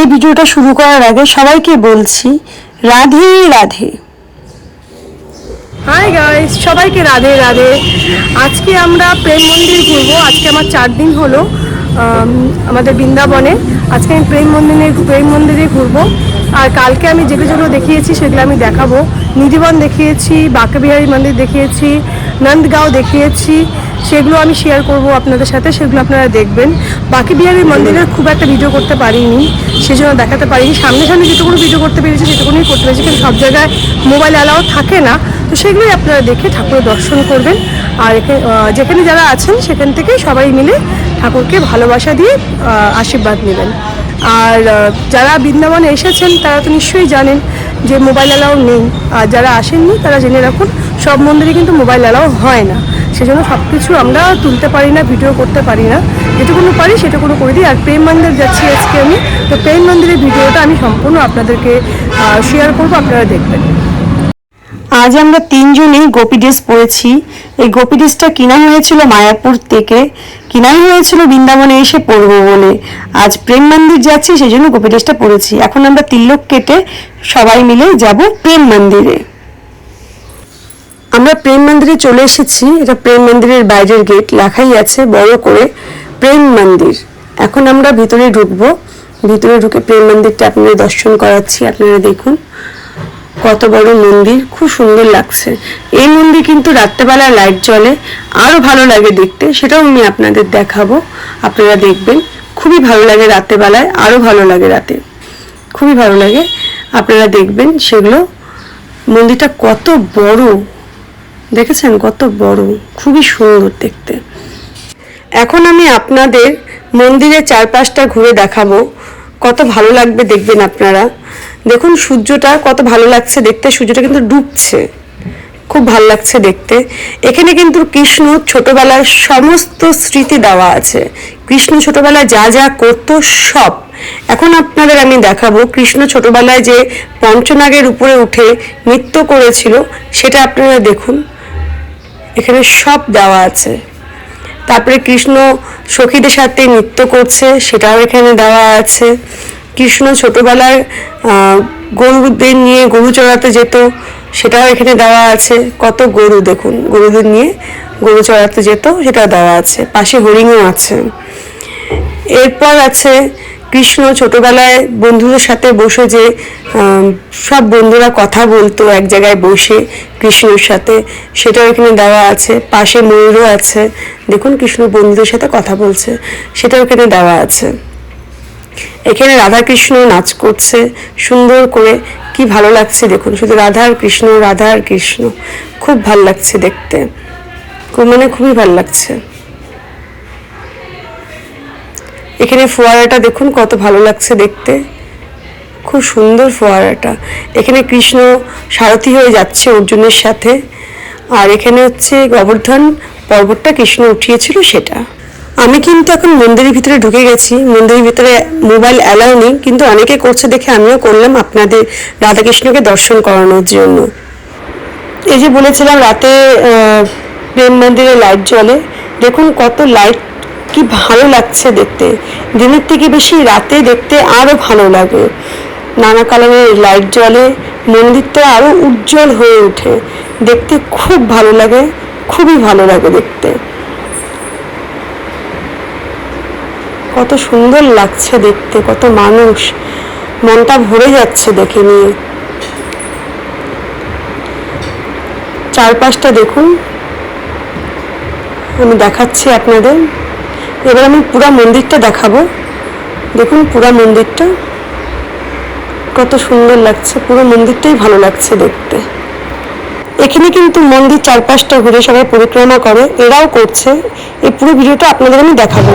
এই ভিডিওটা শুরু করার আগে সবাইকে বলছি রাধে রাধে। হাই গাইস, সবাইকে রাধে রাধে। আজকে আমরা প্রেম মন্দির ঘুরবো। আজকে আমার 4 দিন হলো আমাদের বৃন্দাবনে। আজকে আমি প্রেম মন্দিরে ঘুরবো। আর কালকে আমি যেগুলো দেখিয়েছি সেগুলো আমি দেখাবো। নিধিবন দেখিয়েছি, বাঁকেবিহারী মন্দির দেখিয়েছি, নন্দগাঁও দেখিয়েছি, সেগুলো আমি শেয়ার করব আপনাদের সাথে, সেগুলো আপনারা দেখবেন। বাঁকেবিহারী মন্দিরের খুব একটা ভিডিও করতে পারিনি, সেজন্য দেখাতে পারিনি। সামনে যেটুকুনো ভিডিও করতে পেরেছি সেটুকুনই করতে পেরেছি, কিন্তু সব জায়গায় মোবাইল অ্যালাউ থাকে না। তো সেগুলোই আপনারা দেখে ঠাকুরের দর্শন করবেন। আর যেখানে যারা আছেন সেখান থেকে সবাই মিলে ঠাকুরকে ভালোবাসা দিয়ে আশীর্বাদ নেবেন। আর যারা বৃন্দাবনে এসেছেন তারা তো নিশ্চয়ই জানেন যে মোবাইল অ্যালাউ নেই। আর যারা আসেননি তারা জেনে রাখুন, সব মন্দিরে কিন্তু মোবাইল অ্যালাউ হয় না। সেজন্য সব কিছু আমরা তুলতে পারি না, ভিডিও করতে পারি না। যেটুকুনো পারি সেটুকুনো করে দিই। আর প্রেম মন্দির যাচ্ছি আজকে আমি, তো প্রেম মন্দিরের ভিডিওটা আমি সম্পূর্ণ আপনাদেরকে শেয়ার করবো, আপনারা দেখবেন। আজ আমরা 3 জনেই গোপী ড্রেস পরেছি। এই গোপী ড্রেসটা কেনা হয়েছিল মায়াপুর থেকে, কেনাই হয়েছিল বৃন্দাবনে এসে পরবো বলে। আজ প্রেম মন্দির যাচ্ছি, সেই জন্য গোপী ড্রেসটা পরেছি। এখন আমরা তিলক কেটে সবাই মিলে যাব প্রেম মন্দিরে। আমরা প্রেম মন্দিরে চলে এসেছি। এটা প্রেম মন্দিরের বাইরের গেট, লেখাই আছে বড় করে প্রেম মন্দির। এখন আমরা ভিতরে ঢুকবো। ভিতরে ঢুকে প্রেম মন্দিরটা আপনাদের দর্শন করাচ্ছি। আপনারা দেখুন কত বড় মন্দির, খুব সুন্দর লাগছে। এই মন্দির কিন্তু রাত্রেবেলা লাইট জ্বলে, আরো ভালো লাগে দেখতে, সেটাও আমি আপনাদের দেখাবো। আপনারা দেখবেন, খুবই ভালো লাগে রাত্রেবেলায়, আরো ভালো লাগে রাতে, খুবই ভালো লাগে। আপনারা দেখবেন সেগুলো। মন্দিরটা কত বড় দেখেছেন, কত বড়, খুবই সুন্দর দেখতে। এখন আমি আপনাদের মন্দিরের চারপাশটা ঘুরে দেখাবো, কত ভালো লাগবে দেখবেন আপনারা। দেখুন সূর্যটা কত ভালো লাগছে দেখতে, সূর্যটা কিন্তু ডুবছে, খুব ভালো লাগছে দেখতে। এখানে কিন্তু কৃষ্ণ ছোটবেলার সমস্ত স্মৃতি দেওয়া আছে। কৃষ্ণ ছোটবেলায় যা যা করতো সব এখন আপনাদের আমি দেখাবো। কৃষ্ণ ছোটবেলায় যে পঞ্চনাগের উপরে উঠে নৃত্য করেছিল সেটা আপনারা দেখুন, এখানে সব দেওয়া আছে। তারপরে কৃষ্ণ সখীদের সাথে নৃত্য করছে, সেটাও এখানে দেওয়া আছে। কৃষ্ণ ছোটবেলায় গরুদের নিয়ে গরু চড়াতে যেত, সেটাও এখানে দেওয়া আছে। কত গরু দেখুন, গরুদের নিয়ে গরু চড়াতে যেত, সেটাও দেওয়া আছে। পাশে হরিণও আছে। এরপর আছে কৃষ্ণ ছোটবেলায় বন্ধুদের সাথে বসে যে সব বন্ধুরা কথা বলতো এক জায়গায় বসে কৃষ্ণের সাথে, সেটাও এখানে দেওয়া আছে। পাশে ময়ূরও আছে, দেখুন কৃষ্ণ বন্ধুদের সাথে কথা বলছে, সেটাও এখানে দেওয়া আছে। এখানে রাধা কৃষ্ণ নাচ করছে সুন্দর করে, কি ভালো লাগছে দেখুন, শুধু রাধা আর কৃষ্ণ, রাধা আর কৃষ্ণ, খুব ভালো লাগছে দেখতে, খুবই ভালো লাগছে। এখানে ফোয়ারাটা দেখুন কত ভালো লাগছে দেখতে, খুব সুন্দর ফোয়ারাটা। এখানে কৃষ্ণ সারথি হয়ে যাচ্ছে অর্জুনের সাথে। আর এখানে হচ্ছে গোবর্ধন পর্বতটা কৃষ্ণ উঠিয়েছিল সেটা। আমি কিন্তু এখন মন্দিরের ভিতরে ঢুকে গেছি। মন্দিরের ভিতরে মোবাইল অ্যালাউ নেই, কিন্তু অনেকে করছে দেখে আমিও করলাম আপনাদের রাধাকৃষ্ণকে দর্শন করানোর জন্য। এই যে বলেছিলাম রাতে প্রেম মন্দিরে লাইট জ্বলে, দেখুন কত লাইট, কি ভালো লাগছে দেখতে। দিনের থেকে বেশি রাতে দেখতে আরো ভালো লাগে। নানা কালারের লাইট জ্বলে, মন্দিরটা আরো উজ্জ্বল হয়ে ওঠে, দেখতে খুব ভালো লাগে, খুবই ভালো লাগে দেখতে। কত সুন্দর লাগছে দেখতে, কত মানুষ, মনটা ভরে যাচ্ছে দেখে নিয়ে। চারপাশটা দেখুন, আমি দেখাচ্ছি আপনাদের। এবার আমি পুরো মন্দিরটা দেখাবো। দেখুন পুরো মন্দিরটা কত সুন্দর লাগছে, পুরো মন্দিরটাই ভালো লাগছে দেখতে। এখানে কিন্তু মন্দির চারপাশটা ঘুরে সবাই পরিক্রমা করে, এরাও করছে। এই পুরো ভিডিওটা আপনাদের আমি দেখাবো।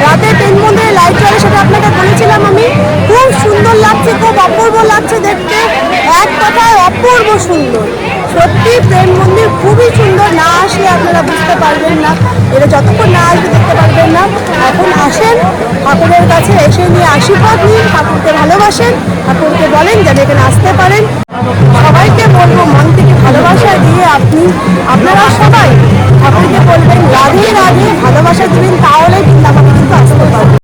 রাতে প্রেম মন্দিরে লাইট জ্বলে, সেটা আপনাকে বলেছিলাম আমি। খুব অপূর্ব লাগছে দেখতে, এক কথায় অপূর্ব সুন্দর। সত্যি প্রেম মন্দির খুবই সুন্দর, না আসলে আপনারা বুঝতে পারবেন না, এটা যতক্ষণ না আসবে দেখতে পারবেন না। এখন আসেন ঠাকুরের কাছে, এসে নিয়ে আশীর্বাদ নিন, ঠাকুরকে ভালোবাসেন, ঠাকুরকে বলেন যেন এখানে আসতে পারেন। সবাইকে বলবো মন থেকে ভালোবাসা দিয়ে আপনারা সবাই ঠাকুরকে বলবেন রাধে রাধে, ভালোবাসা দিবেন, তাহলে